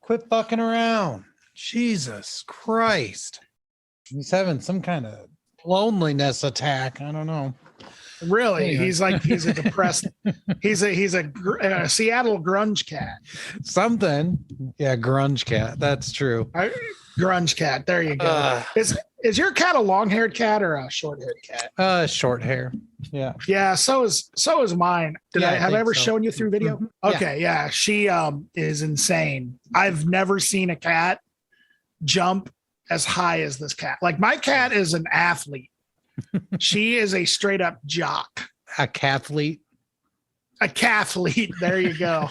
Quit fucking around. Jesus Christ. He's having some kind of loneliness attack. I don't know. Really, Anyway. he's a depressed. he's a Seattle grunge cat. Something. Yeah, grunge cat. That's true. Grunge cat. There you go. Is your cat a long-haired cat or a short-haired cat? Short hair. Yeah. Yeah, so is mine. Have I ever shown you through video? Mm-hmm. Okay, yeah. She is insane. I've never seen a cat jump as high as this cat. Like, my cat is an athlete. She is a straight up jock. A cathlete. A cathlete. There you go.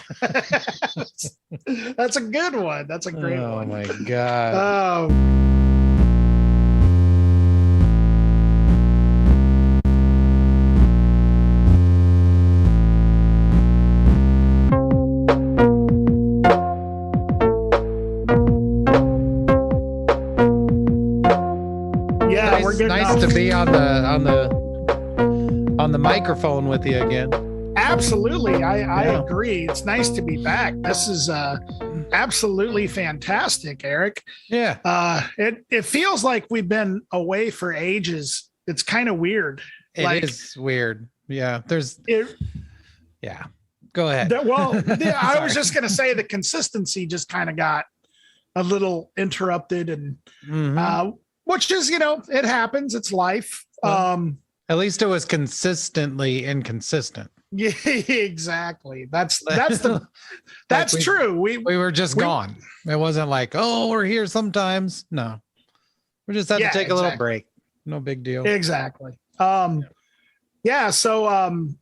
That's a good one. That's a great one. Oh my God. Yeah, we're good. Nice to be on the microphone with you again. Absolutely. I agree. It's nice to be back. This is absolutely fantastic, Eric. Yeah. It feels like we've been away for ages. It's kind of weird. It is weird. Yeah. Yeah. Go ahead. I was just going to say the consistency just kind of got a little interrupted, and which is, it happens. It's life. At least it was consistently inconsistent. Yeah, exactly. That's true. We were just gone. It wasn't like, oh, we're here sometimes. No, we just had to take a little break. No big deal. Exactly. Yeah. So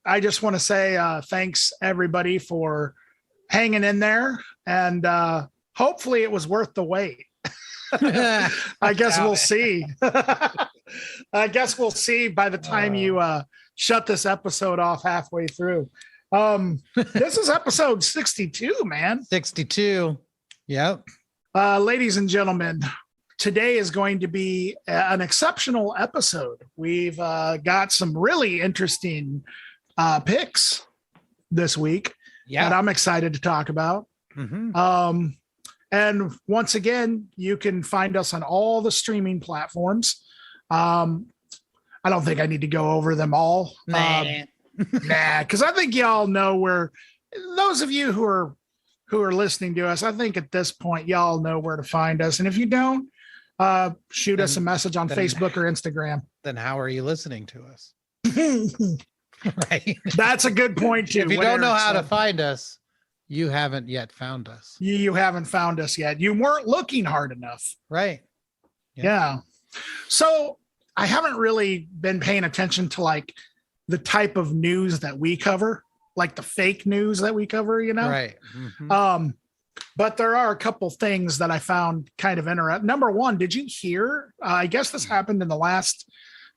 I just want to say thanks everybody for hanging in there, and hopefully it was worth the wait. I guess we'll see. I guess we'll see by the time you shut this episode off halfway through. This is episode 62, man. 62. Yep. Ladies and gentlemen, today is going to be an exceptional episode. We've got some really interesting picks this week that I'm excited to talk about. Mm-hmm. And once again, you can find us on all the streaming platforms. I don't think I need to go over them all. Because I think y'all know where. Those of you who are listening to us, I think at this point y'all know where to find us. And if you don't, shoot us a message on Facebook or Instagram. Then how are you listening to us? Right. That's a good point too. If you don't know how to find us, you haven't yet found us. You haven't found us yet. You weren't looking hard enough. Right. Yeah. So I haven't really been paying attention to like the type of news that we cover, like the fake news that we cover, Right. Mm-hmm. But there are a couple things that I found kind of interesting. Number one, did you hear? I guess this happened in the last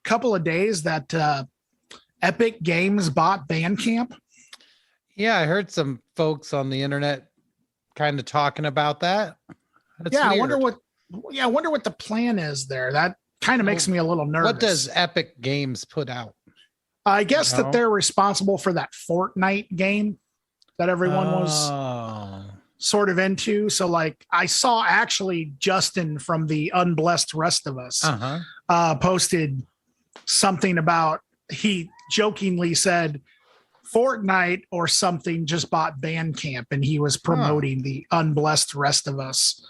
couple of days that Epic Games bought Bandcamp. Yeah, I heard some folks on the internet kind of talking about that. That's weird. I wonder what the plan is there. That kind of makes me a little nervous. What does Epic Games put out? I guess that they're responsible for that Fortnite game that everyone was sort of into. So like I saw actually Justin from the Unblessed Rest of Us posted something about, he jokingly said Fortnite or something just bought Bandcamp, and he was promoting the Unblessed Rest of Us.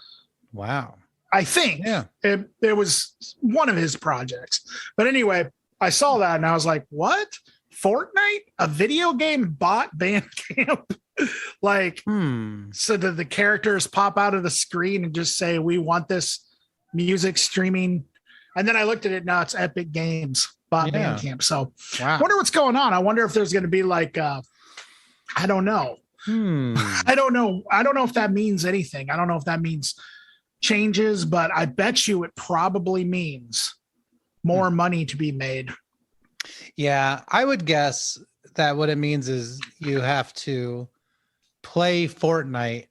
Wow. I think it was one of his projects. But anyway, I saw that and I was like, what? Fortnite? A video game bought Bandcamp? Like, so that the characters pop out of the screen and just say, we want this music streaming. And then I looked at it. Now it's Epic Games bought Bandcamp. So I wonder what's going on. I wonder if there's going to be like, I don't know. I don't know. I don't know if that means anything. I don't know if that means changes, but I bet you it probably means more money to be made. Yeah, I would guess that what it means is you have to play Fortnite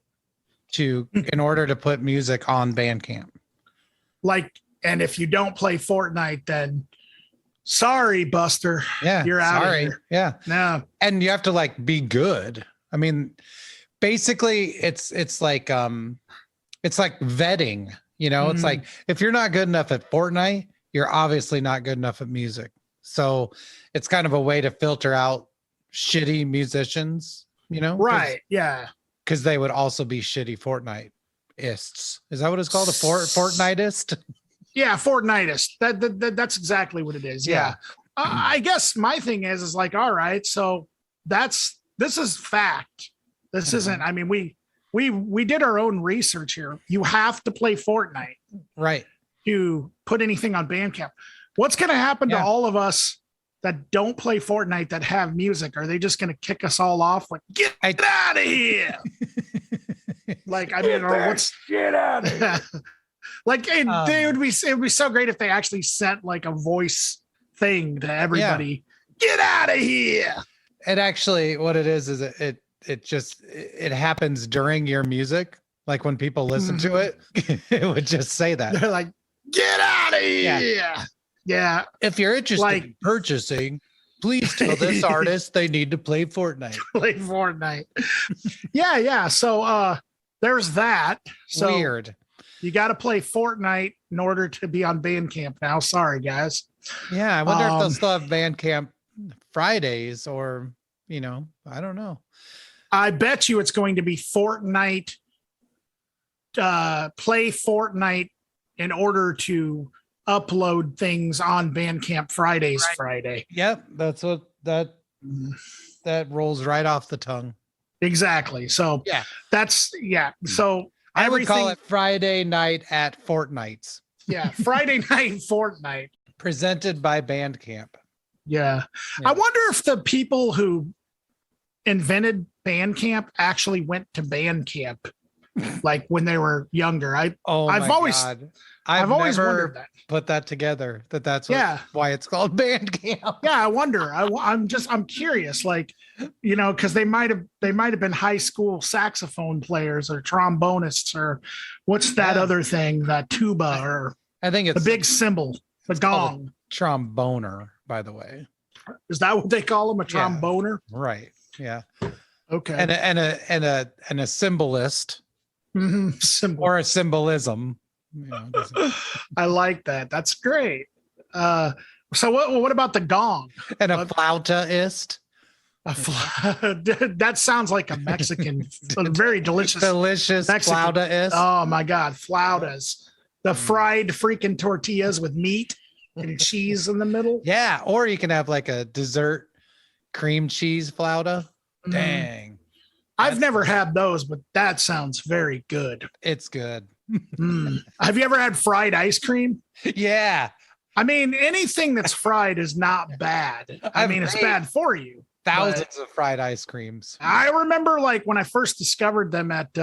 in order to put music on Bandcamp. Like, and if you don't play Fortnite, then sorry, Buster. Yeah, you're out of here. Yeah, no, and you have to like be good. I mean, basically, it's like it's like vetting, it's like if you're not good enough at Fortnite, you're obviously not good enough at music. So it's kind of a way to filter out shitty musicians, Right. Yeah. because they would also be shitty Fortnite-ists. Is that what it's called? A Fortniteist? Yeah, Fortniteist. That's exactly what it is. Yeah. I guess my thing is like, all right, so this is fact. This isn't, I mean, we did our own research here. You have to play Fortnite. Right. To put anything on Bandcamp. What's going to happen to all of us that don't play Fortnite that have music? Are they just going to kick us all off? Like, get out of here. Like, I mean, or what's get out of here. Like, it would be so great if they actually sent like a voice thing to everybody. Yeah. Get out of here. And actually what it is it happens during your music. Like when people listen to it, it would just say that. They're like, get out of here. Yeah. If you're interested in purchasing, please tell this artist they need to play Fortnite. Play Fortnite. Yeah. So there's that. So weird. You got to play Fortnite in order to be on Bandcamp now. Sorry, guys. Yeah, I wonder if they'll still have Bandcamp Fridays or, I don't know. I bet you it's going to be Fortnite. Play Fortnite in order to upload things on Bandcamp Fridays. Right. Friday. Yep, that's what that rolls right off the tongue. Exactly. So So I would call it Friday night at Fortnights. Yeah, Friday night Fortnite. Presented by Bandcamp. Yeah. I wonder if the people who invented Bandcamp actually went to Bandcamp like when they were younger. I've always wondered that. Put that together. That's why it's called Bandcamp. Yeah, I wonder. I'm curious, like, because they might have been high school saxophone players or trombonists or what's that other thing, that tuba, or I think it's the big cymbal, the gong. Tromboner, by the way. Is that what they call them? A tromboner? Yeah. Right. Yeah. Okay. And a symbolist. Symbol. Or a symbolism. I like that. That's great. So what about the gong? And a flautist. That sounds like a Mexican, a very delicious Mexican. Flautist. Oh my God, flautas. The fried freaking tortillas with meat and cheese in the middle. Yeah, or you can have like a dessert cream cheese flauta. Dang. I've never had those, but that sounds very good. It's good. Have you ever had fried ice cream? Yeah. I mean, anything that's fried is not bad. I mean, it's bad for you. Thousands of fried ice creams. I remember like when I first discovered them at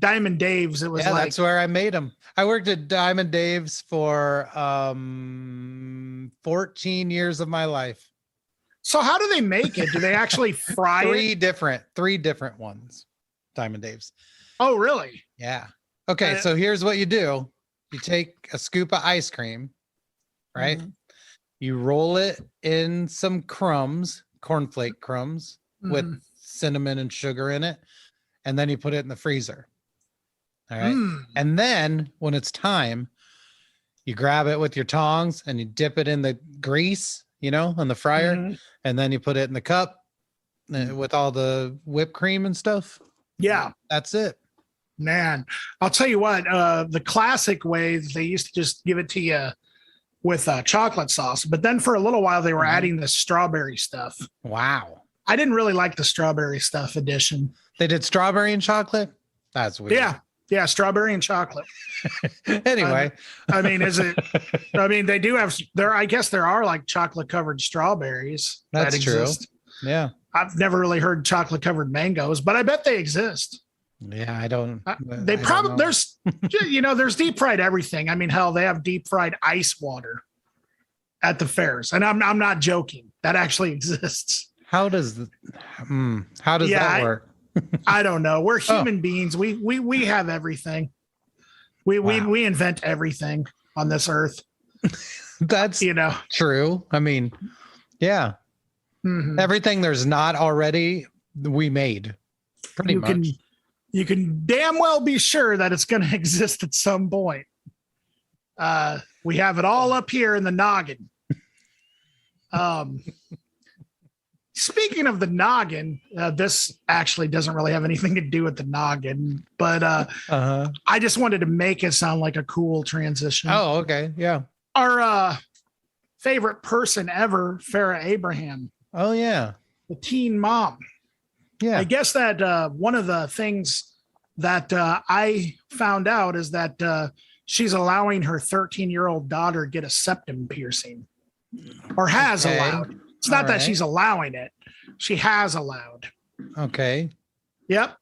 Diamond Dave's, it was that's where I made them. I worked at Diamond Dave's for 14 years of my life. So how do they make it? Do they actually fry three different ones, Diamond Dave's. Oh, really? Yeah. Okay, so here's what you do. You take a scoop of ice cream, right? You roll it in some crumbs, cornflake crumbs with cinnamon and sugar in it, and then you put it in the freezer. All right. And then when it's time, you grab it with your tongs and you dip it in the grease, on the fryer, and then you put it in the cup with all the whipped cream and stuff. Yeah. That's it. Man, I'll tell you what, the classic way they used to just give it to you with chocolate sauce, but then for a little while they were adding the strawberry stuff. Wow. I didn't really like the strawberry stuff edition. They did strawberry and chocolate? That's weird. Yeah, strawberry and chocolate. Anyway. They do have I guess there are like chocolate covered strawberries. That's true. Yeah. I've never really heard chocolate covered mangoes, but I bet they exist. Yeah, I don't. They probably there's there's deep fried everything. I mean, hell, they have deep fried ice water at the fairs, and I'm not joking. That actually exists. How does that work? I don't know. We're human beings. We have everything. We invent everything on this earth. That's true. I mean, yeah. Everything there's not already we made. Pretty much. you can damn well be sure that it's going to exist at some point. We have it all up here in the noggin. Speaking of the noggin, this actually doesn't really have anything to do with the noggin, but I just wanted to make it sound like a cool transition. Oh, okay. Yeah. Our favorite person ever, Farrah Abraham. Oh, yeah. The teen mom. Yeah. I guess that one of the things that I found out is that she's allowing her 13-year-old daughter get a septum piercing, or has allowed. It's not that she's allowing it. She has allowed. Okay. Yep.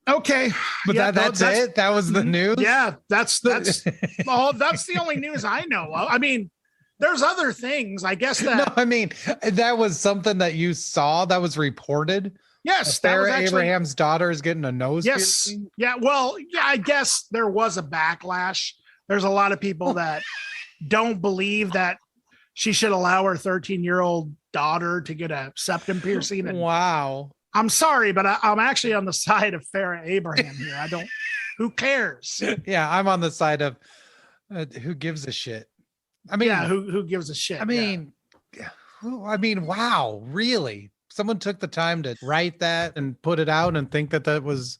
Okay. But yep, that's it? That was the news? Yeah, that's that's the only news I know of. I mean, there's other things. I guess that No, I mean, that was something that you saw that was reported. Yes, that was actually, Abraham's daughter is getting a nose piercing? Yeah. Well, yeah, I guess there was a backlash. There's a lot of people that don't believe that she should allow her 13-year-old daughter to get a septum piercing. And wow. I'm sorry, but I'm actually on the side of Farrah Abraham here. Who cares? Yeah, I'm on the side of who gives a shit. I mean, yeah, who gives a shit? I mean, wow, really? Someone took the time to write that and put it out and think that that was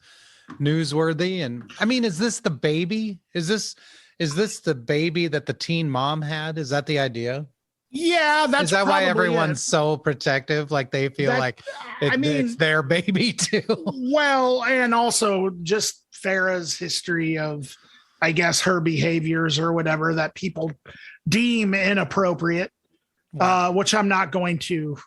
newsworthy. And I mean, is this the baby? Is this the baby that the teen mom had? Is that the idea? Yeah, is that why everyone's so protective? Like they feel like it's their baby too. Well, and also just Farrah's history of, I guess, her behaviors or whatever that people deem inappropriate, which I'm not going to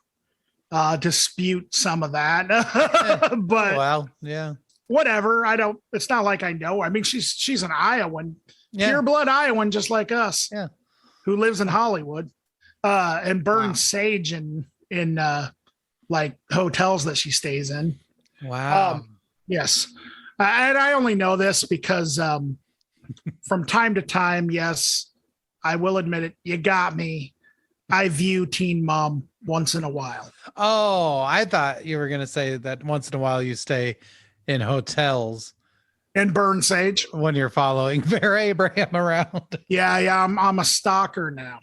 dispute some of that. But well, yeah, whatever. It's not like I know. I mean, she's an Iowan, pure blood Iowan, just like us. Yeah, who lives in Hollywood. And burns sage in like hotels that she stays in. Wow. Yes. And I only know this because from time to time, yes, I will admit it. You got me. I view Teen Mom once in a while. Oh, I thought you were going to say that once in a while you stay in hotels and burn sage when you're following Farrah Abraham around. Yeah. I'm a stalker now.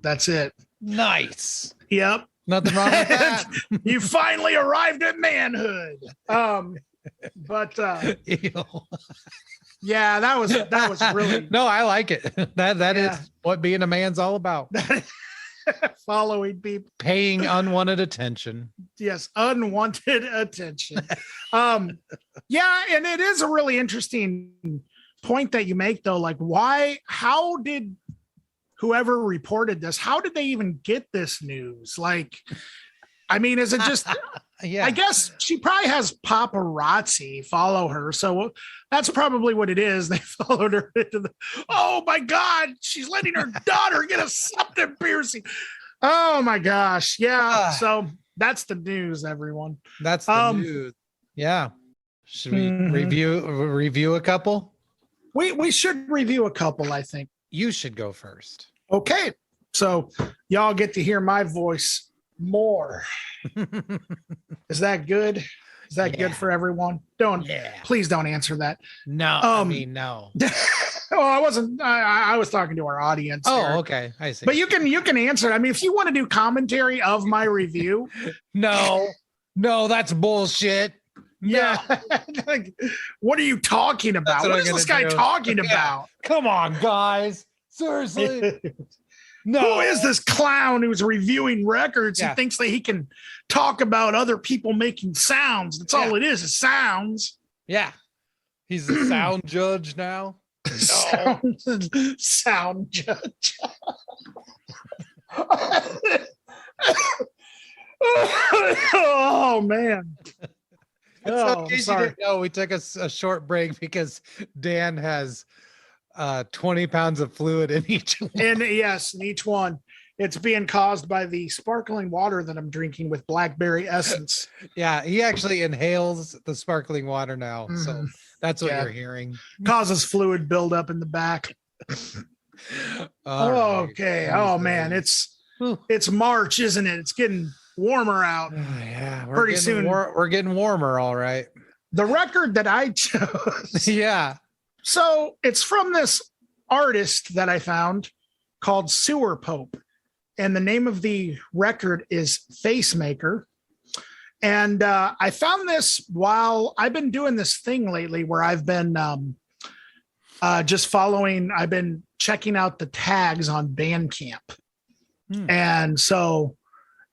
That's it. Nice. Yep. Nothing wrong with that. You finally arrived at manhood. But yeah, that was really no, I like it. That is what being a man's all about. Following people, paying unwanted attention. Yes, unwanted attention. Yeah, and it is a really interesting point that you make, though. Like, how did whoever reported this, how did they even get this news? Like, I mean, is it just, yeah, I guess she probably has paparazzi follow her. So that's probably what it is. They followed her into oh my God, she's letting her daughter get a septum piercing. Oh my gosh. Yeah. So that's the news, everyone. That's the news. Yeah. Should we review a couple? We should review a couple, I think. You should go first. Okay. So y'all get to hear my voice more. Is that good? Is that good for everyone? Please don't answer that. No, I mean, no. Oh, I wasn't. I was talking to our audience. Oh, okay. I see. But you can answer. I mean, if you want to do commentary of my review. No, that's bullshit. Yeah. Like, what are you talking about? What is this guy talking about? Come on, guys. Seriously. No. Who is this clown who's reviewing records? He thinks that he can talk about other people making sounds. That's all it is sounds. Yeah. He's a sound judge now. Sound judge. Oh, man. Oh, sorry. No, we took a short break because Dan has 20 pounds of fluid in each one. And yes, in each one. It's being caused by the sparkling water that I'm drinking with blackberry essence. Yeah, he actually inhales the sparkling water now. Mm-hmm. So that's what you're hearing. Causes fluid buildup in the back. Okay. Oh man, it's March, isn't it? It's getting warmer out. Yeah, pretty soon. We're getting warmer, all right. The record that I chose. Yeah. So it's from this artist that I found called Sewer Pope. And the name of the record is Facemaker. And I found this while I've been doing this thing lately where I've been just following, I've been checking out the tags on Bandcamp. And so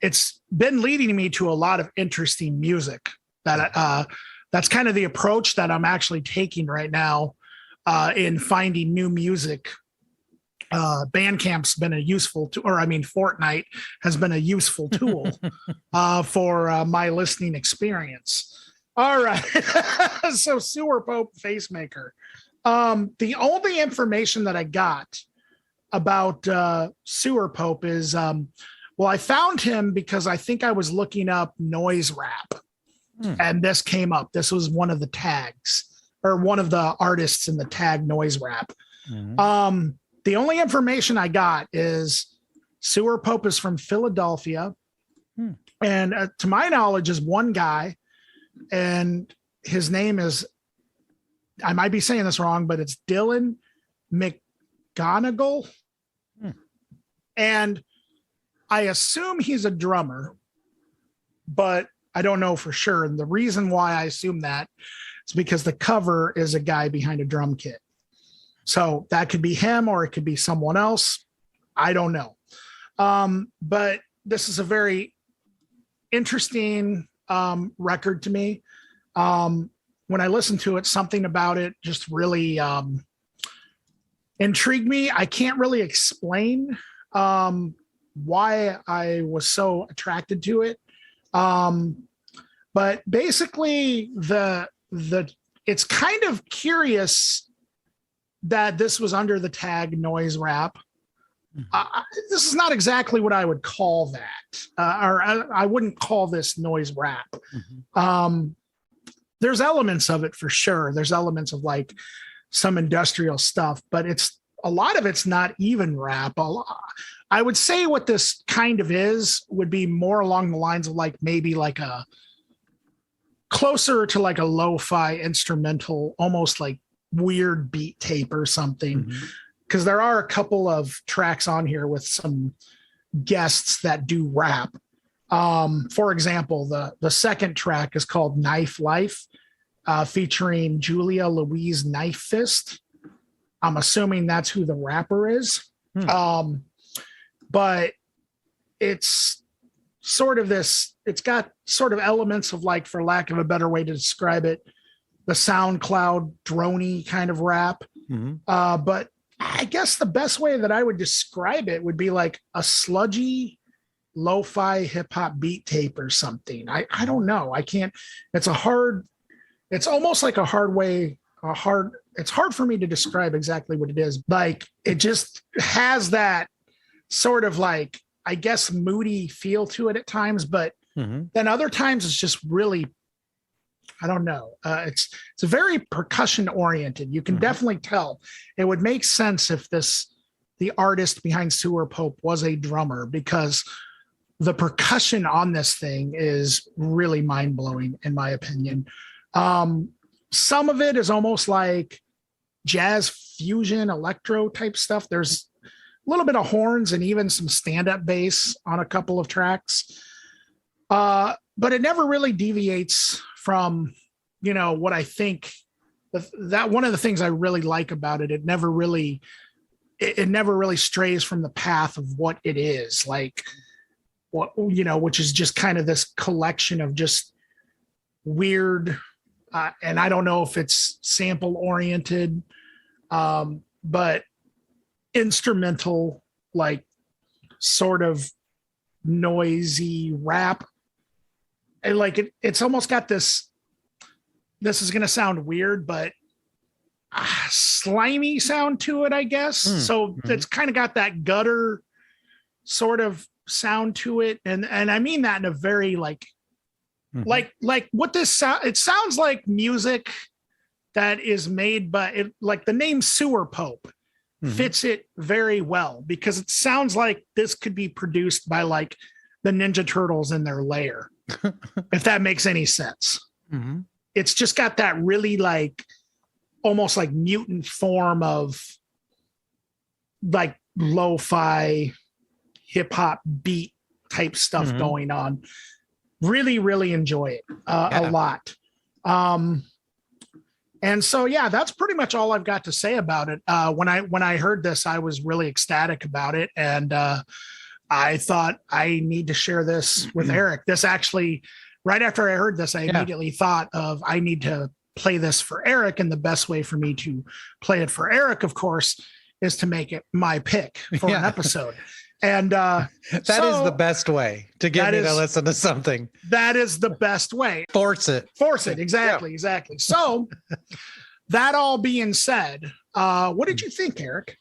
it's been leading me to a lot of interesting music that that's kind of the approach that I'm actually taking right now in finding new music. Bandcamp's been a useful tool, or I mean, Fortnite has been a useful tool for my listening experience. All right. So Sewer Pope Facemaker. The only information that I got about Sewer Pope is, well, I found him because I think I was looking up noise rap and this came up. This was one of the tags or one of the artists in the tag noise rap. The only information I got is Sewer Pope is from Philadelphia. And to my knowledge is one guy, and his name is, I might be saying this wrong, but it's Dylan McGonigal. And I assume he's a drummer, but I don't know for sure. And the reason why I assume that is because the cover is a guy behind a drum kit. So that could be him or it could be someone else. I don't know. But this is a very interesting record to me. When I listened to it, something about it just really intrigued me. I can't really explain why I was so attracted to it. But basically it's kind of curious that this was under the tag noise rap. This is not exactly what I would call that, or I wouldn't call this noise rap. There's elements of it for sure. There's elements of like some industrial stuff, but a lot of it's not even rap. I would say what this kind of would be more along the lines of like maybe like a closer to like a lo-fi instrumental, almost like weird beat tape or something. Because there are a couple of tracks on here with some guests that do rap. For example, the second track is called Knife Life, featuring Julia Louise Knife Fist. I'm assuming that's who the rapper is. But it's sort of it's got sort of elements of like, for lack of a better way to describe it, the SoundCloud droney kind of rap. But I guess the best way that I would describe it would be like a sludgy lo-fi hip hop beat tape or something. I don't know. I can't, it's almost like it's hard for me to describe exactly what it is. Like it just has that sort of like, I guess, moody feel to it at times, but then other times it's just really, I don't know. It's very percussion oriented. You can definitely tell. It would make sense if the artist behind Sewer Pope was a drummer, because the percussion on this thing is really mind blowing, in my opinion. Some of it is almost like jazz fusion, electro type stuff. There's a little bit of horns and even some stand-up bass on a couple of tracks. But it never really deviates from, what I think that one of the things I really like about it. It never really strays from the path of what it is, like what, which is just kind of this collection of just weird, and I don't know if it's sample oriented, but instrumental, like sort of noisy rap. And like it's almost got this is going to sound weird, but slimy sound to it, I guess. So it's kind of got that gutter sort of sound to it. And I mean that in a very like what this sound, it sounds like music that is made by it, like the name Sewer Pope fits it very well, because it sounds like this could be produced by like the Ninja Turtles in their lair, if that makes any sense. it's just got that really like almost like mutant form of like lo-fi hip hop beat type stuff going on. Really, really enjoy it a lot. And so, yeah, that's pretty much all I've got to say about it. When I heard this, I was really ecstatic about it. And I thought I need to share this with Eric. This actually, right after I heard this, I immediately thought of, I need to play this for Eric. And the best way for me to play it for Eric, of course, is to make it my pick for an episode. And that is the best way to get me to listen to something. That is the best way. Force it. Exactly. So that all being said, what did you think, Eric?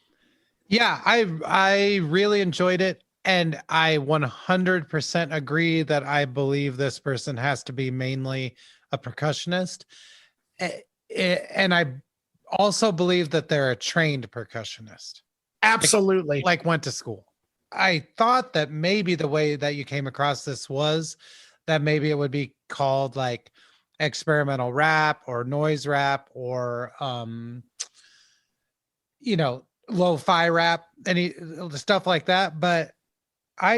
Yeah, I really enjoyed it. And I 100% agree that I believe this person has to be mainly a percussionist. And I also believe that they're a trained percussionist. Absolutely. Like went to school. I thought that maybe the way that you came across this was that maybe it would be called like experimental rap or noise rap or, lo-fi rap, any stuff like that. But I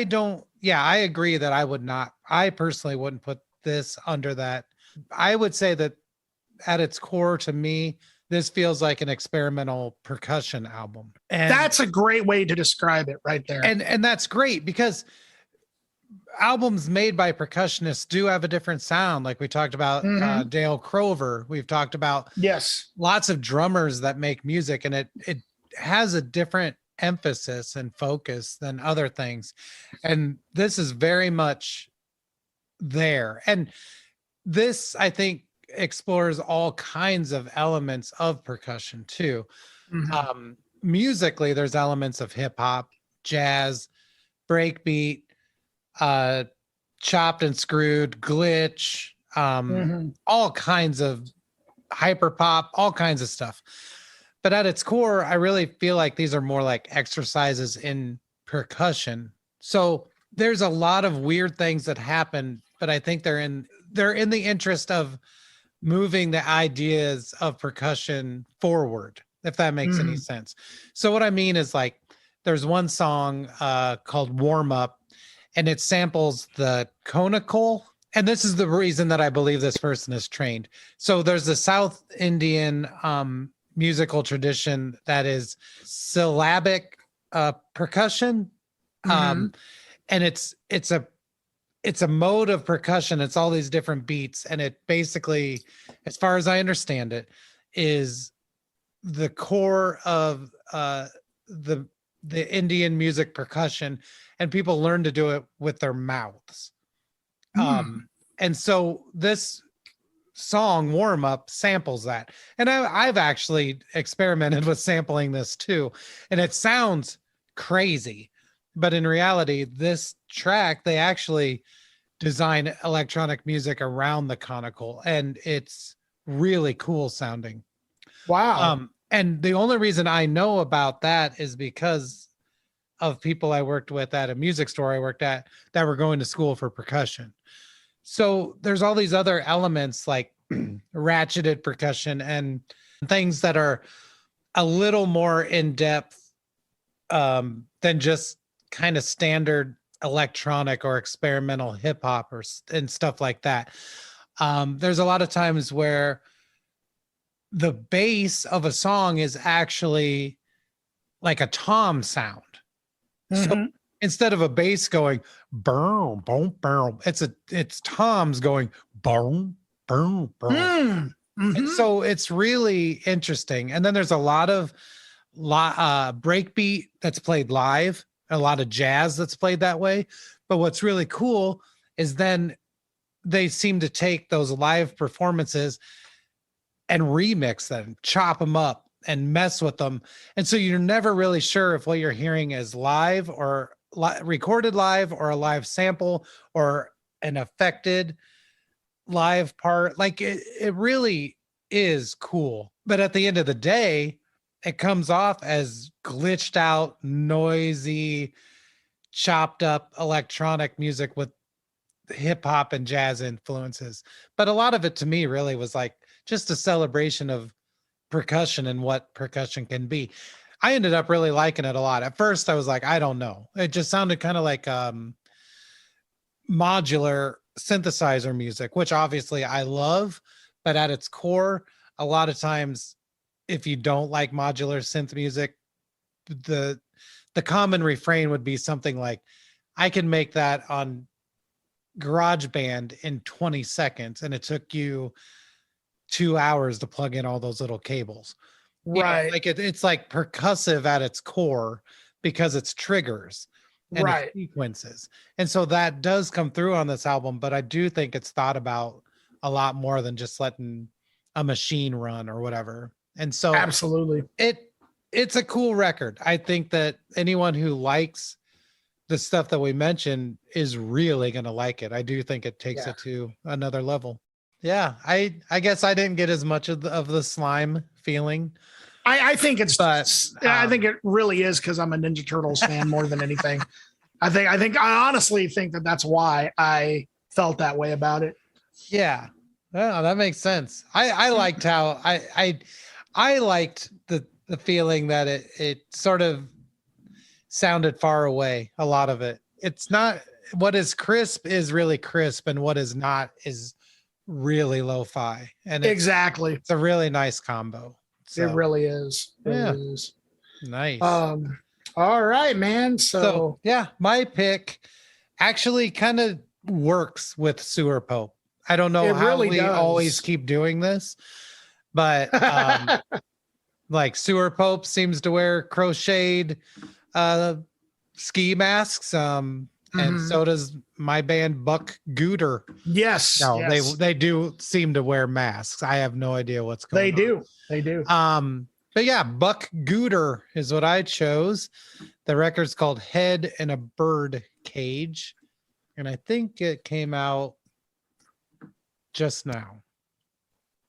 agree that I personally wouldn't put this under that. I would say that at its core, to me, this feels like an experimental percussion album. And that's a great way to describe it right there. And that's great because albums made by percussionists do have a different sound. Like we talked about Dale Crover. We've talked about lots of drummers that make music, and it has a different emphasis and focus than other things. And this is very much there. And this, I think, explores all kinds of elements of percussion too. Musically, there's elements of hip hop, jazz, breakbeat, chopped and screwed, glitch, all kinds of hyper pop, all kinds of stuff. But at its core, I really feel like these are more like exercises in percussion. So there's a lot of weird things that happen, but I think they're in the interest of moving the ideas of percussion forward, if that makes any sense. So what I mean is, like, there's one song called Warm Up, and it samples the conical. And this is the reason that I believe this person is trained. So there's the South Indian musical tradition that is syllabic percussion. And it's a mode of percussion. It's all these different beats. And it basically, as far as I understand it, is the core of the Indian music percussion, and people learn to do it with their mouths. And so this song Warm Up samples that. And I've actually experimented with sampling this too. And it sounds crazy, but in reality, this track, they actually design electronic music around the conical, and it's really cool sounding. Wow. And the only reason I know about that is because of people I worked with at a music store I worked at that were going to school for percussion. So there's all these other elements like ratcheted percussion and things that are a little more in depth than just kind of standard electronic or experimental hip hop and stuff like that. There's a lot of times where the bass of a song is actually like a tom sound. So instead of a bass going boom, boom, boom, it's toms going boom, boom, boom. And so it's really interesting. And then there's a lot of breakbeat that's played live, a lot of jazz that's played that way. But what's really cool is then they seem to take those live performances and remix them, chop them up, and mess with them. And so you're never really sure if what you're hearing is live or recorded live or a live sample or an affected live part. Like it really is cool. But at the end of the day, it comes off as glitched out, noisy, chopped up electronic music with hip hop and jazz influences. But a lot of it to me really was like just a celebration of percussion and what percussion can be. I ended up really liking it a lot. At first I was like, I don't know. It just sounded kind of like modular synthesizer music, which obviously I love, but at its core, a lot of times if you don't like modular synth music, the common refrain would be something like, I can make that on GarageBand in 20 seconds and it took you 2 hours to plug in all those little cables. Right. Like it's like percussive at its core because it's triggers and it's sequences. And so that does come through on this album, but I do think it's thought about a lot more than just letting a machine run or whatever. And so absolutely, it's a cool record. I think that anyone who likes the stuff that we mentioned is really going to like it. I do think it takes it to another level. Yeah, I guess I didn't get as much of the slime feeling. I think it's, but I think it really is because I'm a Ninja Turtles fan more than anything. I honestly think that that's why I felt that way about it. Yeah, well, that makes sense. I liked how I liked the feeling that it sort of sounded far away. A lot of it. It's not what is crisp is really crisp, and what is not is really lo-fi. And exactly, it's a really nice combo. So, it really is. It is. Nice. All right, man. So yeah, my pick actually kind of works with Sewer Pope. I don't know how really we always keep doing this, but like Sewer Pope seems to wear crocheted ski masks. And so does my band Buck Gooter. Yes. No, yes. They do seem to wear masks. I have no idea what's going on. They do. But yeah, Buck Gooter is what I chose. The record's called Head in a Bird Cage. And I think it came out just now.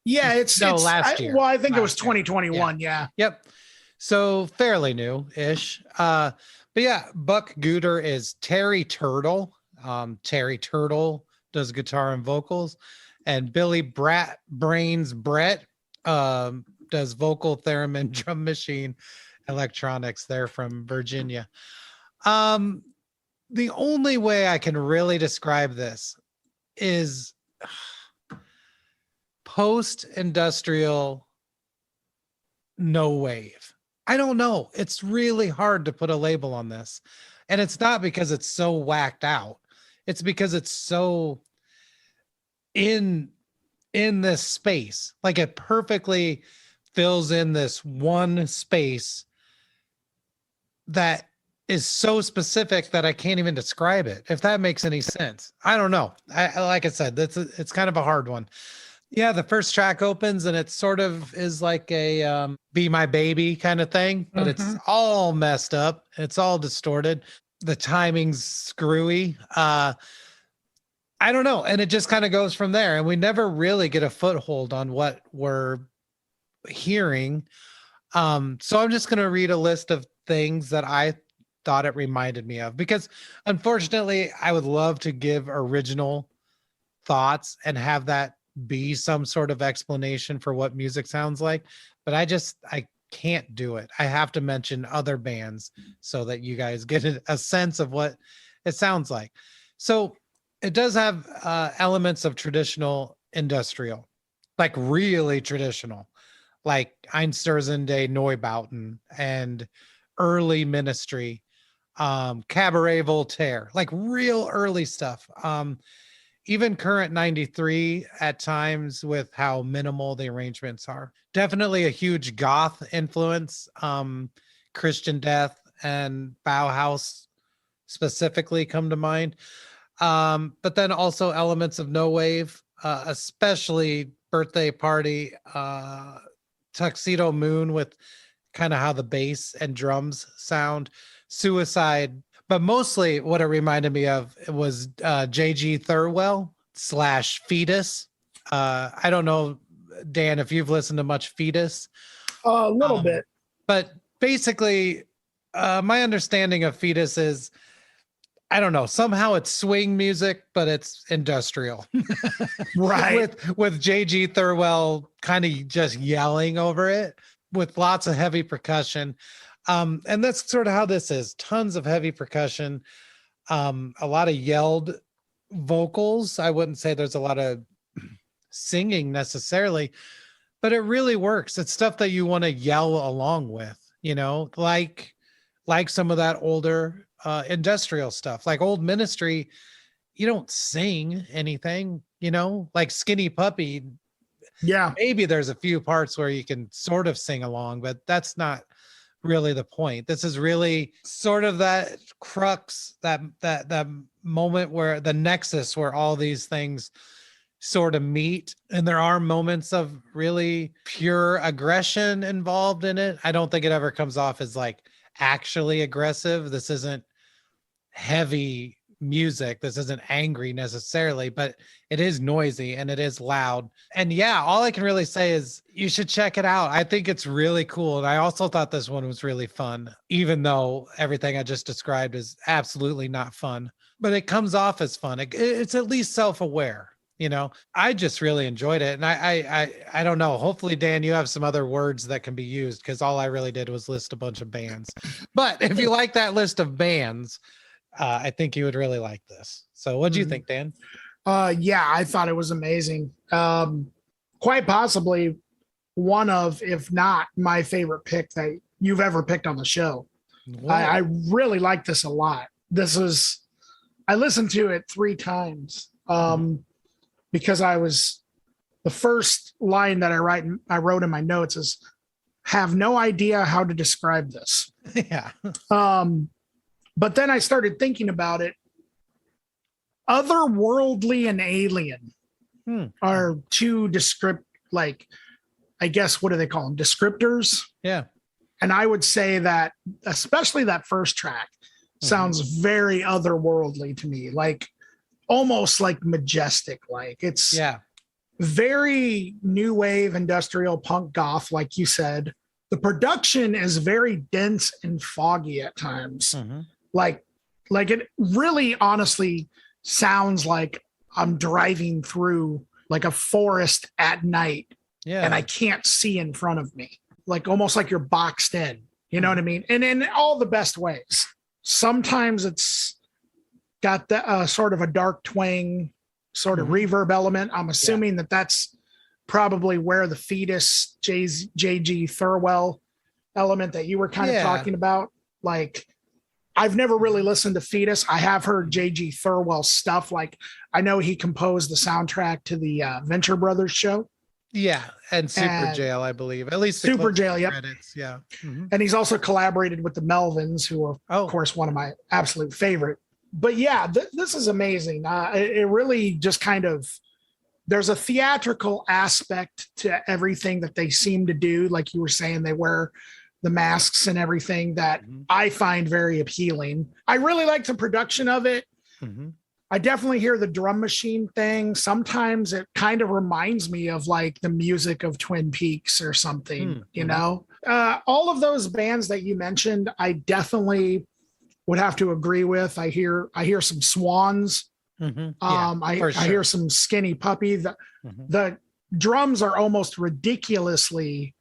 Yeah, it's last year. Well, I think it was 2021. Yeah. Yep. So fairly new-ish. But yeah, Buck Gooter is Terry Turtle. Terry Turtle does guitar and vocals, and Billy Brains Brett does vocal, theremin, drum machine, electronics. They're from Virginia. The only way I can really describe this is post-industrial no wave. I don't know. It's really hard to put a label on this. And it's not because it's so whacked out. It's because it's so in this space. Like it perfectly fills in this one space that is so specific that I can't even describe it, if that makes any sense. I don't know. Like I said, it's kind of a hard one. Yeah, the first track opens and it sort of is like a Be My Baby kind of thing, but it's all messed up. It's all distorted. The timing's screwy. I don't know. And it just kind of goes from there. And we never really get a foothold on what we're hearing. So I'm just going to read a list of things that I thought it reminded me of, because unfortunately I would love to give original thoughts and have that be some sort of explanation for what music sounds like, but I can't do it. I have to mention other bands so that you guys get a sense of what it sounds like. So it does have elements of traditional industrial, like really traditional, like Einstürzende Neubauten and early Ministry, Cabaret Voltaire, like real early stuff. Even current 93 at times with how minimal the arrangements are. Definitely a huge goth influence. Christian Death and Bauhaus specifically come to mind. But then also elements of no wave, especially Birthday Party, Tuxedo Moon with kind of how the bass and drums sound, Suicide. But mostly what it reminded me of was J.G. Thirlwell / Fetus. I don't know, Dan, if you've listened to much Fetus. A little bit. But basically, my understanding of Fetus is I don't know, somehow it's swing music, but it's industrial. Right. with JG Thirlwell kind of just yelling over it with lots of heavy percussion. And that's sort of how this is. Tons of heavy percussion, a lot of yelled vocals. I wouldn't say there's a lot of singing necessarily, but it really works. It's stuff that you want to yell along with, like some of that older industrial stuff, like Old Ministry. You don't sing anything, like Skinny Puppy. Yeah. Maybe there's a few parts where you can sort of sing along, but that's not really the point. This is really sort of that crux, that moment where the nexus where all these things sort of meet, and there are moments of really pure aggression involved in it. I don't think it ever comes off as like actually aggressive. This isn't heavy music. This isn't angry necessarily, but it is noisy and it is loud. And yeah, all I can really say is you should check it out. I think it's really cool. And I also thought this one was really fun, even though everything I just described is absolutely not fun, but it comes off as fun. It's at least self-aware. I just really enjoyed it. And I don't know, hopefully Dan, you have some other words that can be used, because all I really did was list a bunch of bands. But if you like that list of bands, I think you would really like this. So what do you think, Dan? Yeah, I thought it was amazing. Quite possibly one of, if not my favorite pick that you've ever picked on the show. I really like this a lot. I listened to it 3 times because the first line that I wrote in my notes is, have no idea how to describe this. Yeah. But then I started thinking about it. Otherworldly and alien are 2 I guess, what do they call them? Descriptors. Yeah. And I would say that, especially that first track, sounds very otherworldly to me, like almost like majestic. Like it's very new wave industrial punk goth, like you said. The production is very dense and foggy at times. Like it really honestly sounds like I'm driving through like a forest at night and I can't see in front of me, like almost like you're boxed in, you know what I mean? And in all the best ways. Sometimes it's got the sort of a dark twang, sort of reverb element. I'm assuming that that's probably where the Fetus JG Thirlwell element that you were kind of talking about. Like, I've never really listened to Fetus. I have heard JG Thirlwell stuff. Like, I know he composed the soundtrack to the Venture Brothers show. Yeah, and Super Jail, I believe. At least Super Jail, credits. Yeah. And he's also collaborated with the Melvins, who are, of course, one of my absolute favorite. But yeah, this is amazing. It really just kind of, there's a theatrical aspect to everything that they seem to do. Like you were saying, they wear the masks and everything that I find very appealing. I really like the production of it. I definitely hear the drum machine thing. Sometimes it kind of reminds me of like the music of Twin Peaks or something, you know? All of those bands that you mentioned, I definitely would have to agree with. I hear some Swans. I hear some Skinny Puppy. The drums are almost ridiculously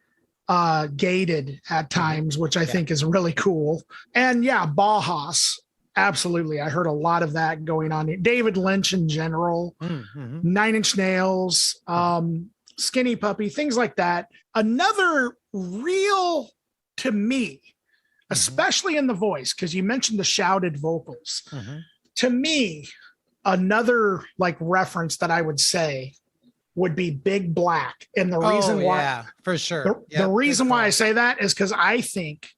gated at times, which I think is really cool. And yeah, Bauhaus. Absolutely. I heard a lot of that going on. David Lynch in general, 9 Inch Nails, Skinny Puppy, things like that. Another real, to me, especially in the voice, because you mentioned the shouted vocals. To me, another like reference that I would say would be Big Black. And the reason why, for sure. The reason why I say that is because I think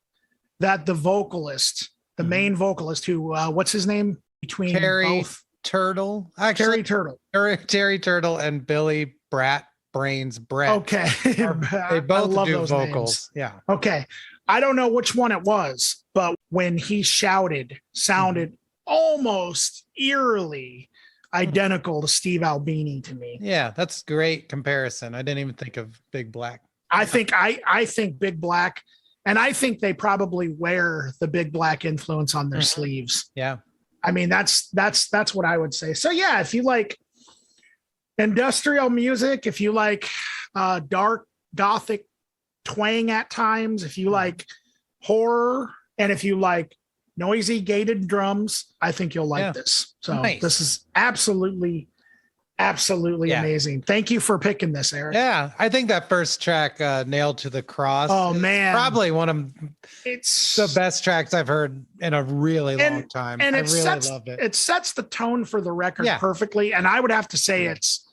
that the vocalist, the main vocalist, who what's his name between Terry both? Turtle, actually. Terry Turtle and Billy Brett. Okay, they both do vocals. Names. Yeah. Okay, I don't know which one it was, but when he shouted, sounded almost eerily identical to Steve Albini to me. Yeah, that's great comparison. I didn't even think of Big Black. I think Big Black. And I think they probably wear the Big Black influence on their sleeves. Yeah. I mean, that's what I would say. So yeah, if you like industrial music, if you like dark gothic twang at times, if you like horror, and if you like noisy gated drums, I think you'll like this. So This is absolutely amazing. Thank you for picking this, Eric. Yeah, I think that first track, Nailed to the Cross, man, probably one of the best tracks I've heard in a really long time. And I really loved it. It sets the tone for the record perfectly. And I would have to say it's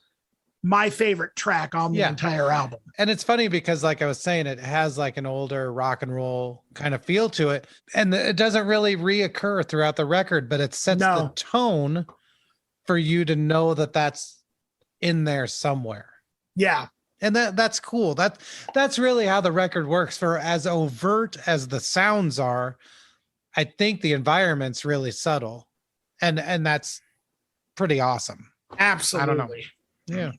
my favorite track on the entire album. And it's funny because, like I was saying, it has like an older rock and roll kind of feel to it. And it doesn't really reoccur throughout the record, but it sets the tone for you to know that that's in there somewhere. Yeah. And that's cool. That's really how the record works. For as overt as the sounds are, I think the environment's really subtle. And that's pretty awesome. Absolutely. I don't know. Yeah.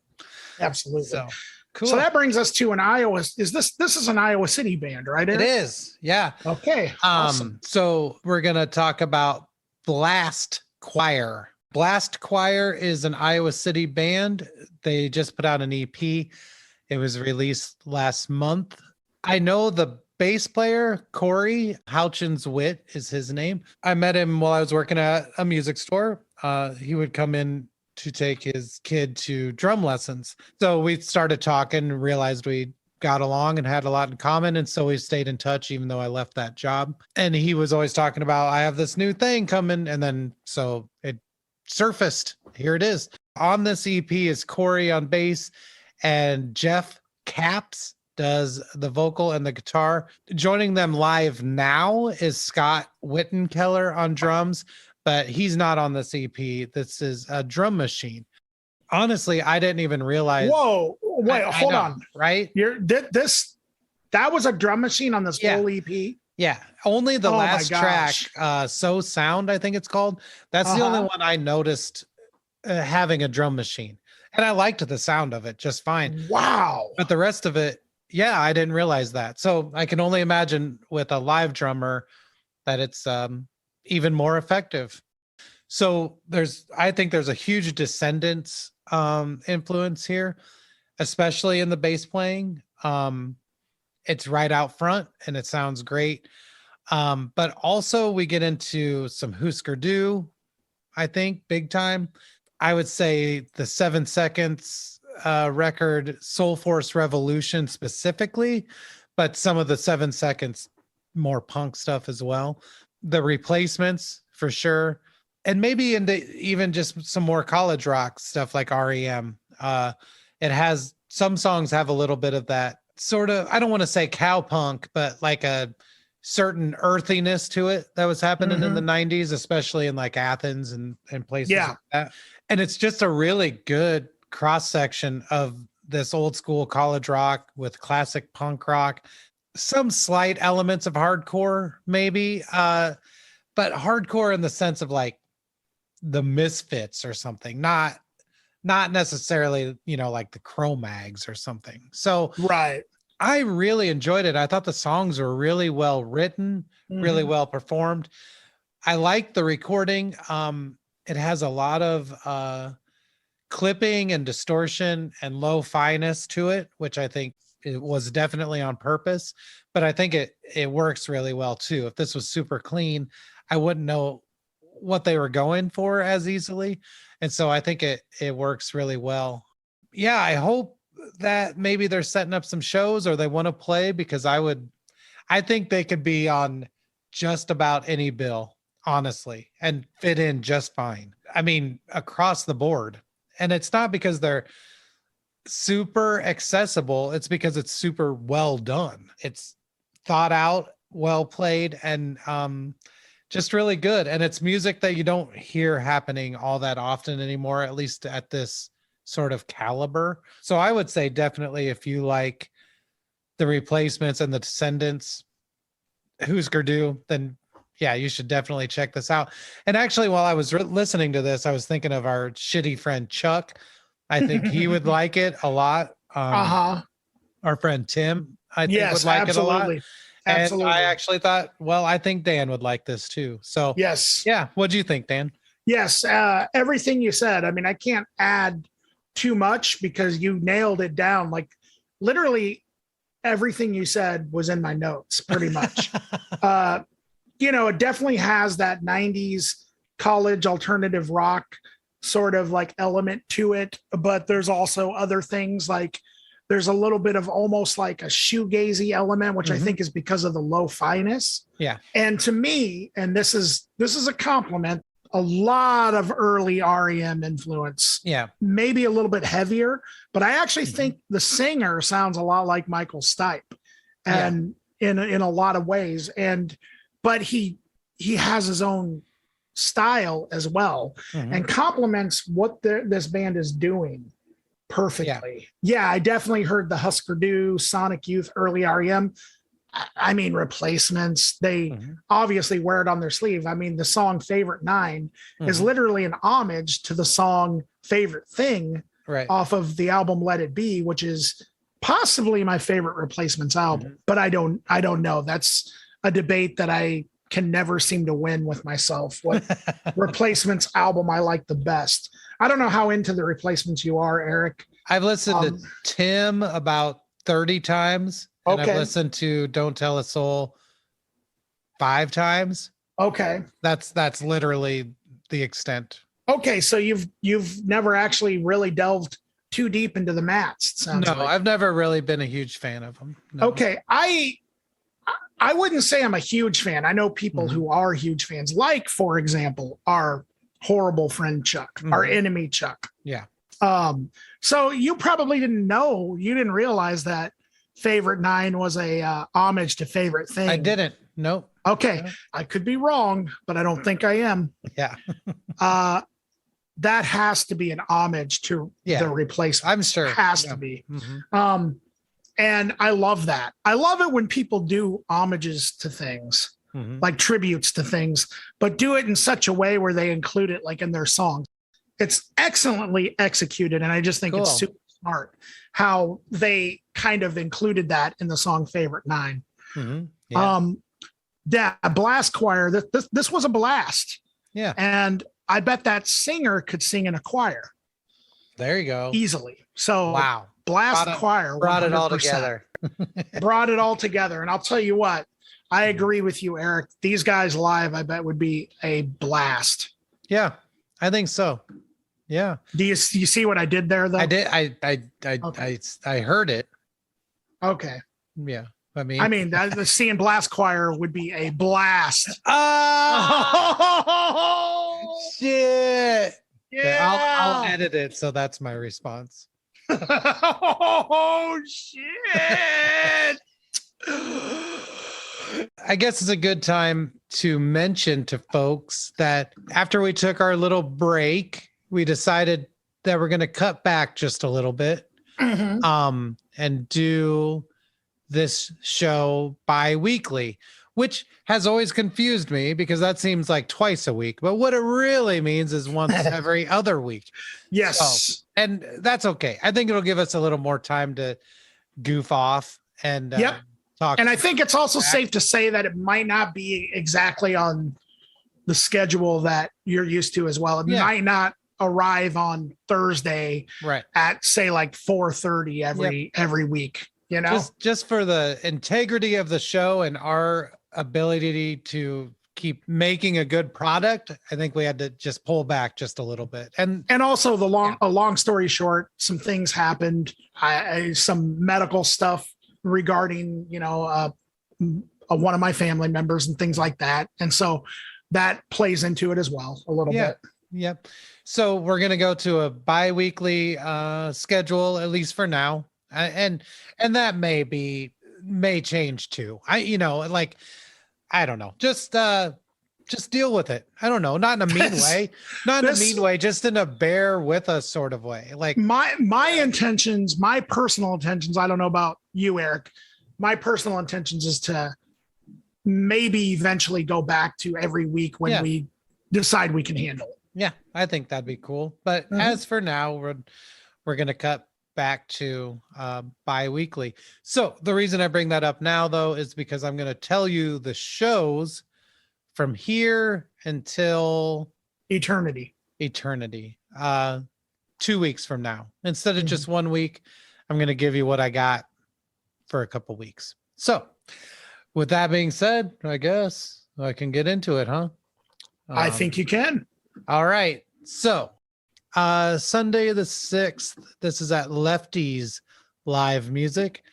Absolutely. So cool. So that brings us to an Iowa. This is an Iowa City band, right? Eric? It is. Yeah. Okay. Awesome. So we're gonna talk about Blast Choir. Blast Choir is an Iowa City band. They just put out an EP. It was released last month. I know the bass player, Corey Houchins Witt is his name. I met him while I was working at a music store. He would come in to take his kid to drum lessons. So we started talking and realized we got along and had a lot in common. And so we stayed in touch, even though I left that job. And he was always talking about, I have this new thing coming. And then so it surfaced. Here it is. On this EP is Corey on bass and Jeff Capps does the vocal and the guitar. Joining them live now is Scott Wittenkeller on drums, but he's not on this EP. This is a drum machine. Honestly, I didn't even realize. Whoa, wait, hold on. Right? That was a drum machine on this whole EP? Yeah, only the last track, So Sound, I think it's called. That's the only one I noticed having a drum machine. And I liked the sound of it just fine. Wow. But the rest of it, I didn't realize that. So I can only imagine with a live drummer that it's even more effective. So I think there's a huge Descendants influence here, especially in the bass playing. It's right out front and it sounds great. But also we get into some Husker Du, I think, big time. I would say the 7 Seconds record, Soul Force Revolution specifically, but some of the 7 Seconds more punk stuff as well. The Replacements for sure. And maybe into even just some more college rock stuff like REM. It has, some songs have a little bit of that sort of, I don't want to say cowpunk, but like a certain earthiness to it that was happening in the 90s, especially in like Athens and places like that. And it's just a really good cross section of this old school college rock with classic punk rock, some slight elements of hardcore maybe, but hardcore in the sense of like the Misfits or something, not necessarily, like the Cro-Mags or something. So right. I really enjoyed it. I thought the songs were really well written, really well performed. I like the recording. It has a lot of clipping and distortion and lo-fi-ness to it, which I think it was definitely on purpose, but I think it works really well too. If this was super clean, I wouldn't know what they were going for as easily. And so I think it works really well. Yeah, I hope that maybe they're setting up some shows or they want to play, because I think they could be on just about any bill, honestly, and fit in just fine. I mean, across the board. And it's not because they're super accessible. It's because it's super well done. It's thought out, well played, and just really good. And it's music that you don't hear happening all that often anymore, at least at this sort of caliber. So I would say definitely if you like the Replacements and the Descendants, Husker Du, then yeah, you should definitely check this out. And actually, while I was listening to this, I was thinking of our shitty friend Chuck. I think he would like it a lot. Our friend Tim, I think would like it a lot. Absolutely. And I actually thought, well, I think Dan would like this too. So Yes. yeah. What'd you think, Dan? Yes. Everything you said. I mean, I can't add too much because you nailed it down. Like literally everything you said was in my notes pretty much. It definitely has that 90s college alternative rock sort of like element to it, but there's also other things like there's a little bit of almost like a shoegazy element, which I think is because of the lo-fi-ness. Yeah. And to me, and this is a compliment, a lot of early REM influence. Yeah. Maybe a little bit heavier, but I actually think the singer sounds a lot like Michael Stipe, and in a lot of ways. But he has his own style as well, and complements what this band is doing perfectly. Yeah, I definitely heard the Husker Du, Sonic Youth, early REM. I mean, Replacements, they obviously wear it on their sleeve. I mean, the song Favorite Nine is literally an homage to the song Favorite Thing off of the album Let It Be, which is possibly my favorite Replacements album, but I don't know. That's a debate that I can never seem to win with myself. What Replacements album I like the best? I don't know how into the Replacements you are, Eric. I've listened to Tim about 30 times. And I've listened to Don't Tell a Soul 5 times. Okay. That's literally the extent. Okay, so you've never actually really delved too deep into the Mats. I've never really been a huge fan of them. No. Okay, I wouldn't say I'm a huge fan. I know people who are huge fans, like for example, our horrible friend Chuck, our enemy Chuck. Yeah. So you probably didn't realize that Favorite Nine was a homage to Favorite Thing. I didn't. Nope. Okay, I could be wrong, but I don't think I am. Yeah. That has to be an homage to the Replacement. I'm sure. It has to be. And I love that. I love it when people do homages to things, like tributes to things, but do it in such a way where they include it like in their songs. It's excellently executed, and I just think it's super smart how they kind of included that in the song Favorite Nine. Blast choir, this was a blast. Yeah. And I bet that singer could sing in a choir. There you go. Easily. So wow. Blast choir brought it all together. Brought it all together. And I'll tell you what, I agree with you, Eric. These guys live, I bet would be a blast. Yeah, I think so. Yeah. Do you see what I did there though? I did. I heard it. Okay. Yeah. I mean, the seeing Blast choir would be a blast. Oh, shit. Yeah. I'll edit it. So that's my response. Oh, shit. I guess it's a good time to mention to folks that after we took our little break, we decided that we're going to cut back just a little bit and do this show bi-weekly, which has always confused me because that seems like twice a week. But what it really means is once every other week. Yes. And that's okay. I think it'll give us a little more time to goof off and talk. And I think it's also safe to say that it might not be exactly on the schedule that you're used to as well. It might not arrive on Thursday at say like 4:30 every week. You know, just for the integrity of the show and our ability to keep making a good product, I think we had to just pull back just a little bit. And also a long story short, some things happened, some medical stuff regarding, one of my family members and things like that. And so that plays into it as well a little bit. Yep. So we're going to go to a bi-weekly schedule, at least for now. And that may change too. I don't know. Just deal with it. I don't know. Not in a mean way. Not in a mean way. Just in a bear with us sort of way. Like my intentions, my personal intentions. I don't know about you, Eric. My personal intentions is to maybe eventually go back to every week when we decide we can handle it. Yeah, I think that'd be cool. But as for now, we're gonna cut back to bi-weekly. So the reason I bring that up now, though, is because I'm going to tell you the shows from here until eternity. 2 weeks from now. Instead of just 1 week, I'm going to give you what I got for a couple weeks. So with that being said, I guess I can get into it, huh? I think you can. All right. So Sunday the 6th, this is at Lefty's Live Music.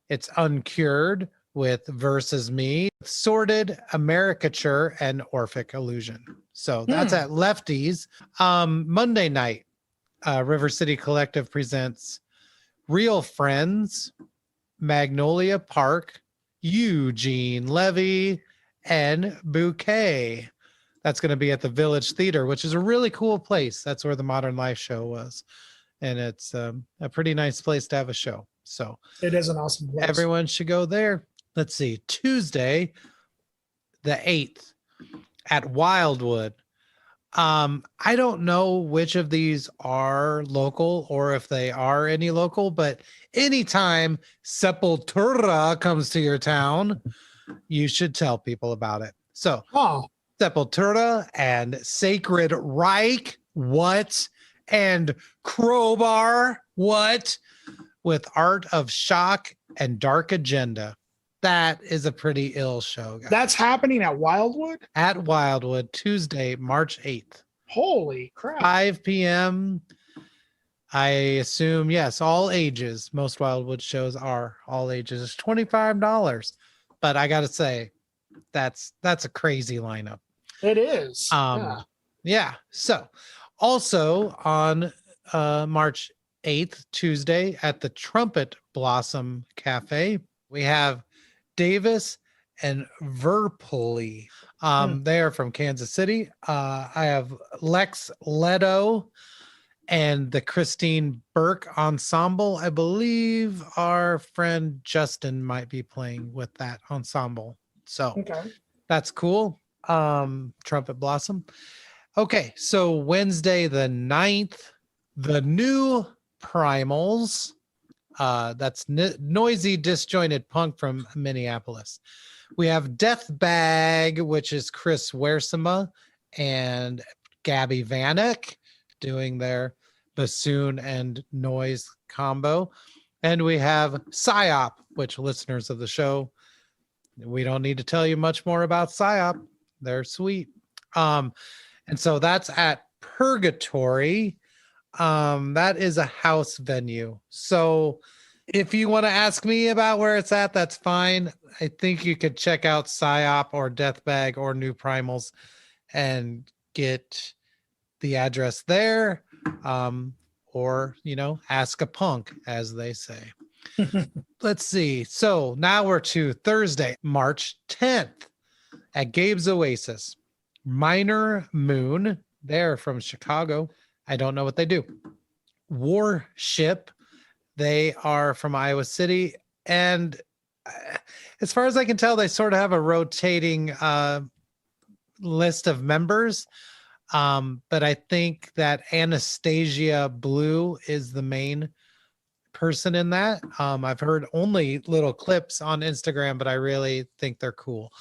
It's Uncured with Versus Me, Sorted, Americature, and Orphic Illusion. So that's at Lefty's. Monday night, River City Collective presents Real Friends, Magnolia Park, Eugene Levy, and Bouquet. That's going to be at the Village Theater, which is a really cool place. That's where the Modern Life show was. And it's a pretty nice place to have a show. So it is an awesome place. Everyone should go there. Let's see. Tuesday, the 8th at Wildwood. I don't know which of these are local or if they are any local, but anytime Sepultura comes to your town, you should tell people about it. So Sepultura and Sacred Reich, what? And Crowbar, what? With Art of Shock and Dark Agenda. That is a pretty ill show, guys. That's happening at Wildwood? At Wildwood, Tuesday, March 8th. Holy crap. 5 p.m. I assume, yes, all ages. Most Wildwood shows are all ages. It's $25. But I got to say, that's a crazy lineup. It is. Yeah. So also on March 8th, Tuesday, at the Trumpet Blossom Cafe, we have Davis and Verpoli. They are from Kansas City. I have Lex Leto and the Christine Burke Ensemble. I believe our friend Justin might be playing with that ensemble. So that's cool. Trumpet Blossom. Okay, so Wednesday the 9th, the new Primals. That's noisy, disjointed punk from Minneapolis. We have Death Bag, which is Chris Wersema and Gabby Vanek doing their bassoon and noise combo. And we have Psyop, which listeners of the show, we don't need to tell you much more about Psyop. They're sweet. And so that's at Purgatory. That is a house venue. So if you want to ask me about where it's at, that's fine. I think you could check out Psyop or Deathbag or New Primals and get the address there. Or, ask a punk, as they say. Let's see. So now we're to Thursday, March 10th at Gabe's Oasis. Minor Moon. They're from Chicago. I don't know what they do. Warship. They are from Iowa City. And as far as I can tell, they sort of have a rotating list of members. But I think that Anastasia Blue is the main person in that. I've heard only little clips on Instagram, but I really think they're cool.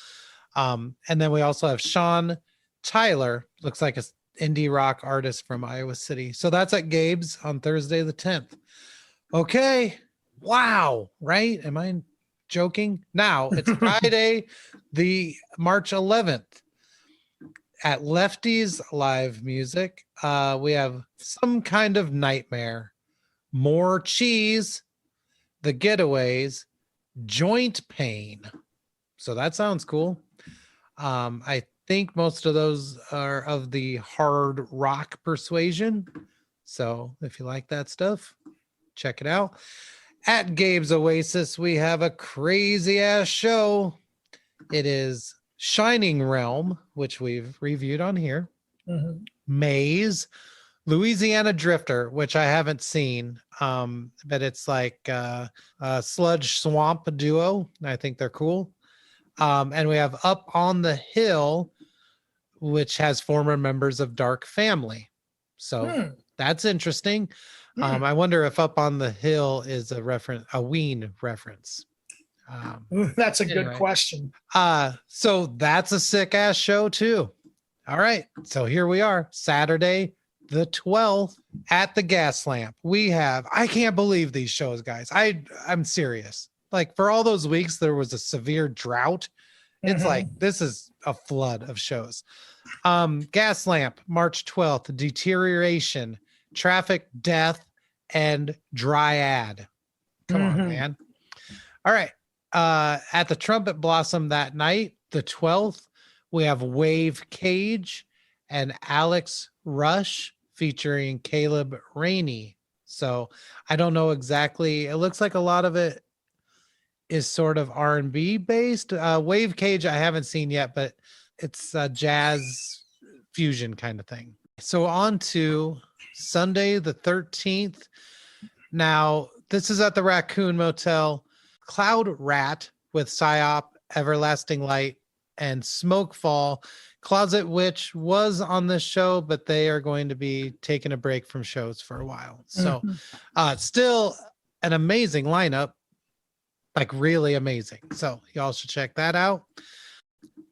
And then we also have Sean Tyler, looks like an indie rock artist from Iowa City. So that's at Gabe's on Thursday the 10th. Okay. Wow. Right? Am I joking? Now it's Friday, the March 11th. At Lefty's Live Music, we have Some Kind of Nightmare, More Cheese, The Getaways, Joint Pain. So that sounds cool. I think most of those are of the hard rock persuasion. So if you like that stuff, check it out. At Gabe's Oasis, we have a crazy ass show. It is Shining Realm, which we've reviewed on here. Maze, Louisiana Drifter, which I haven't seen, but it's like a sludge swamp duo. I think they're cool. And we have Up on the Hill, which has former members of Dark Family. So that's interesting. I wonder if Up on the Hill is a Ween reference. That's a good question. So that's a sick ass show too. All right. So here we are, Saturday, the 12th at the Gas Lamp. I can't believe these shows, guys. I'm serious. Like for all those weeks, there was a severe drought. It's like, this is a flood of shows. Gas Lamp, March 12th, Deterioration, Traffic, Death, and Dryad. Come on, man. All right. At the Trumpet Blossom that night, the 12th, we have Wave Cage and Alex Rush featuring Caleb Rainey. So I don't know exactly. It looks like a lot of it is sort of R&B based. Wave Cage I haven't seen yet, but it's a jazz fusion kind of thing. So on to Sunday the 13th. Now, this is at the Raccoon Motel. Cloud Rat with Psyop, Everlasting Light, and Smokefall. Closet Witch was on this show, but they are going to be taking a break from shows for a while. So still an amazing lineup, like really amazing. So y'all should check that out.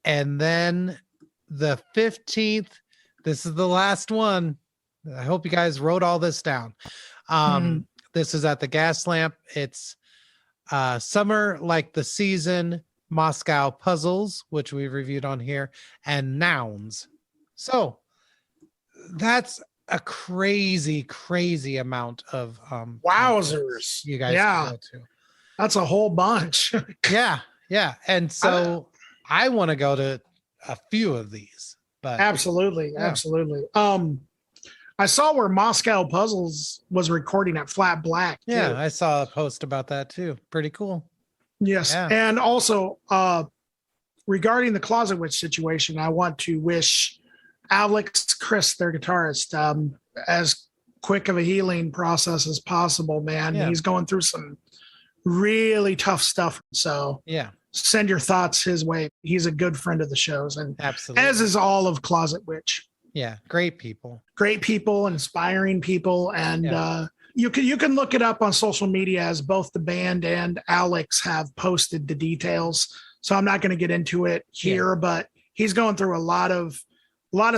And then the 15th, this is the last one. I hope you guys wrote all this down. This is at the Gas Lamp. It's Summer Like the Season, Moscow Puzzles, which we've reviewed on here, and Nouns. So that's a crazy amount of wowzers. You guys can go to. That's a whole bunch. Yeah. And so I want to go to a few of these, but absolutely. I saw where Moscow Puzzles was recording at Flat Black. Yeah, I saw a post about that too. Pretty cool. Yes. Yeah. And also regarding the Closet Witch situation, I want to wish Alex Chris, their guitarist, as quick of a healing process as possible, man. Yeah. He's going through some really tough stuff. So send your thoughts his way. He's a good friend of the shows, and absolutely, as is all of Closet Witch. Yeah, great people, inspiring people, and you can look it up on social media, as both the band and Alex have posted the details. So I'm not going to get into it here, but he's going through a lot of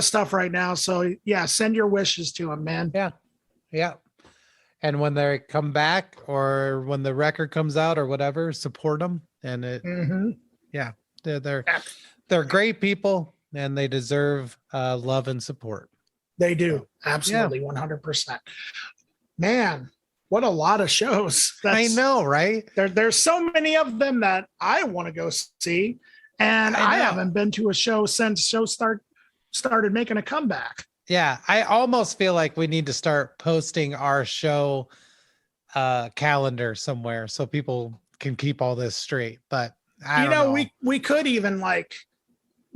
stuff right now. So send your wishes to him, man. Yeah. And when they come back, or when the record comes out, or whatever, support them. And they're great people. And they deserve love and support. They do. Absolutely. 100%. Man, what a lot of shows. I know, right? There's so many of them that I want to go see. And I haven't been to a show since show started making a comeback. Yeah. I almost feel like we need to start posting our show calendar somewhere so people can keep all this straight. But I don't know. We could even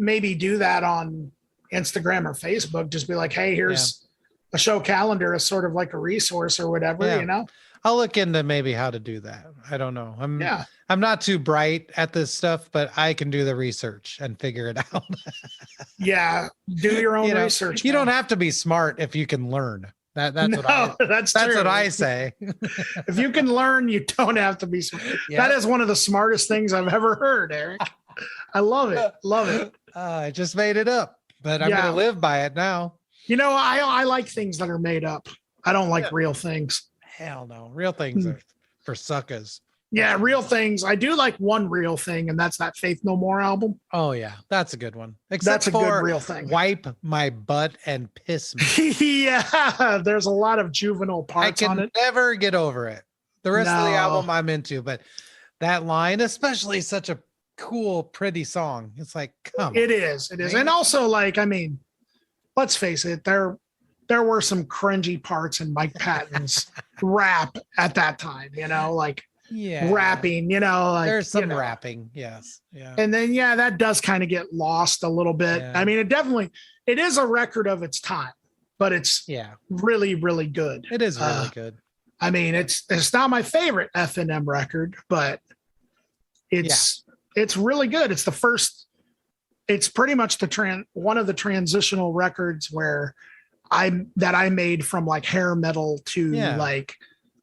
maybe do that on Instagram or Facebook. Just be like, hey, here's a show calendar as sort of like a resource or whatever, I'll look into maybe how to do that. I don't know. I'm not too bright at this stuff, but I can do the research and figure it out. Do your own research. You don't have to be smart if you can learn. That's what I say. If you can learn, you don't have to be smart. That is one of the smartest things I've ever heard, Eric. I love it. I just made it up, but I'm going to live by it now. I like things that are made up. I don't like real things. Hell no. Real things are for suckers. Yeah, real things. I do like one real thing, and that's that Faith No More album. Oh, yeah. That's a good one. That's a good real thing. Wipe My Butt and Piss Me. There's a lot of juvenile parts on it. I can never get over it. The rest of the album I'm into, but that line, especially such a cool, pretty song. It's like, come on. It is. And also, let's face it, there were some cringy parts in Mike Patton's rap at that time, rapping, there's some rapping. Yes. Yeah. And then, that does kind of get lost a little bit. Yeah. I mean, it is a record of its time, but it's really, really good. It is really good. I mean, it's not my favorite F&M record, but it's really good. It's pretty much one of the transitional records where I made from like hair metal to like,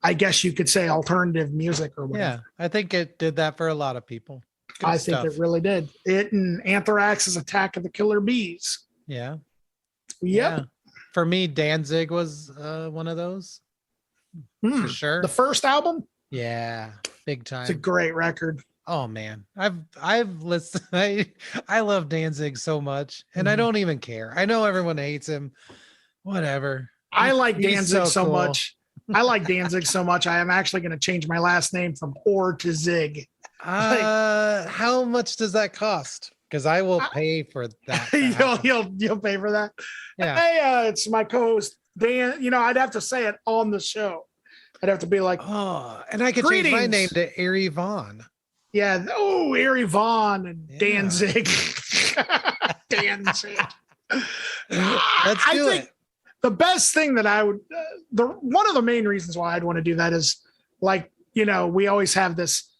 I guess you could say alternative music or whatever. Yeah, I think it did that for a lot of people. Good I stuff. think it really did. It and Anthrax's Attack of the Killer Bees. Yeah. Yep. Yeah. For me, Danzig was one of those. For sure. The first album? Yeah, big time. It's a great record. Oh man, I've listened. I love Danzig so much, and I don't even care. I know everyone hates him. Whatever. I like Danzig so cool. much. I like Danzig so much. I am actually going to change my last name from Or to Zig. How much does that cost? Because I will pay for that. You'll pay for that. Yeah. Hey, it's my co-host Dan. You know, I'd have to say it on the show. I'd have to be like, oh, and I could change my name to Erie Vaughn. Yeah. Oh, Erie Vaughn and Danzig. Danzig. Let's do it. The best thing that I would, one of the main reasons why I'd want to do that is like, you know, we always have this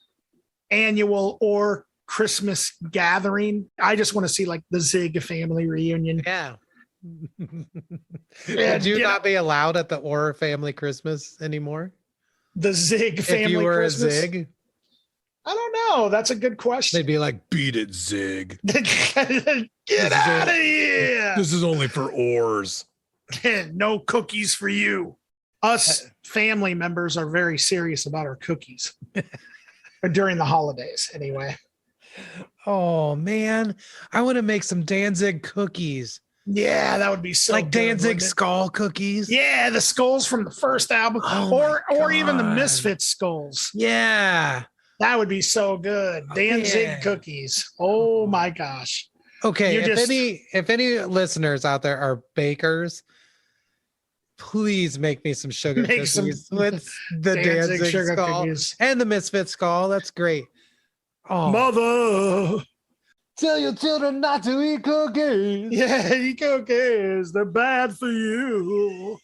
annual or Christmas gathering. I just want to see like the Zig family reunion. Yeah. Would you not be allowed at the Orr family Christmas anymore? The Zig family if you were Christmas? a Zig? I don't know. That's a good question. They'd be like, beat it, Zig. Get out of here. This is only for Orrs. No cookies for you. Us family members are very serious about our cookies during the holidays anyway. Oh man, I want to make some Danzig cookies. Yeah, that would be so like good, Danzig skull cookies. Yeah, the skulls from the first album, or even the Misfits skulls. Yeah, that would be so good. Danzig cookies. Oh my gosh. Okay, if any listeners out there are bakers, please make me some sugar cookies with the Danzig sugar skull cookies. And the Misfit skull. That's great. Oh, mother. Tell your children not to eat cookies. Yeah, eat cookies. They're bad for you.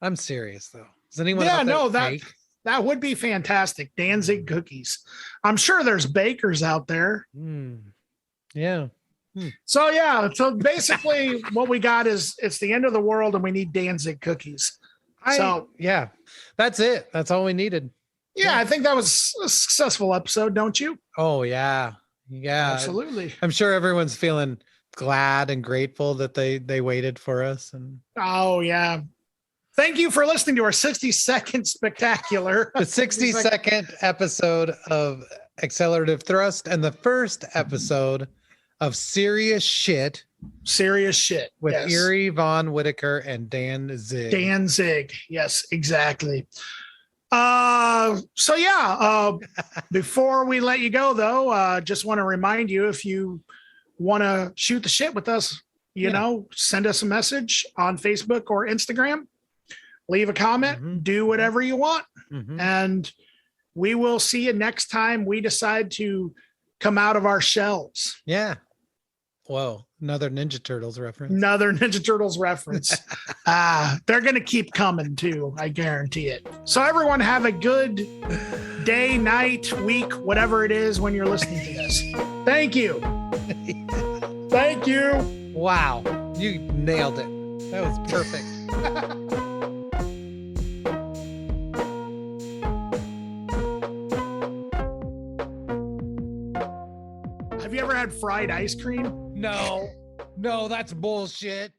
I'm serious though. Does anyone? Yeah, no, that would be fantastic. Danzig cookies. I'm sure there's bakers out there. Yeah. So yeah, so basically what we got is it's the end of the world and we need Danzig cookies. Yeah, that's it. That's all we needed. Yeah, I think that was a successful episode, don't you? Oh yeah. Yeah, absolutely. I'm sure everyone's feeling glad and grateful that they waited for us. And oh yeah, thank you for listening to our 60-second spectacular, the 60-second episode of Accelerativ Thrust, and the first episode of Serious Shit with Erie Von Whitaker and Danzig. Danzig, yes, exactly. Before we let you go though, just want to remind you, if you want to shoot the shit with us, you know, send us a message on Facebook or Instagram, leave a comment, do whatever you want. And we will see you next time we decide to come out of our shells. Yeah. Whoa. Another Ninja Turtles reference. They're going to keep coming too. I guarantee it. So everyone have a good day, night, week, whatever it is when you're listening to this. Thank you. Thank you. Wow. You nailed it. That was perfect. Have you ever had fried ice cream? No, that's bullshit.